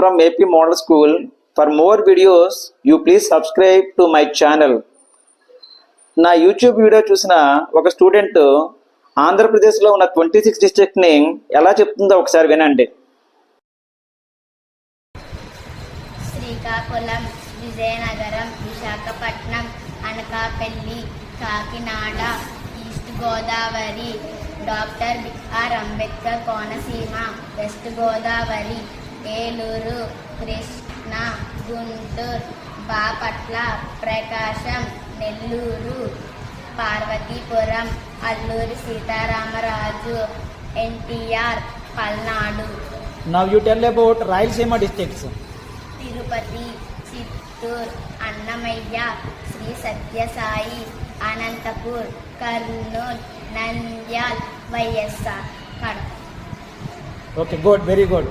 from AP Model School. For more videos, you please subscribe to my channel. నా YouTube video చూసిన ఒక student ఆంధ్రప్రదేశ్లో ఉన్న 26 డిస్ట్రిక్ట్ని ఎలా చెప్తుందో ఒకసారి వినండి. Srikakulam, Vizianagaram, Visakhapatnam, Anakapalli, Kakinada, east Godavari, doctor BR Ambedkar Konaseema, west Godavari, Eluru, Krishna, Guntur, Bapatla, Prakasam, Nellore, Parvathipuram, Alluri Sitaramaraju, NTR, Palnadu. Now you tell about Rayalaseema districts. Tirupati, Chittoor, Annamayya, Shri Sathya Sai, Anantapur, Kurnool, Nandyal, YSR, Kadapa. Okay, good, very good.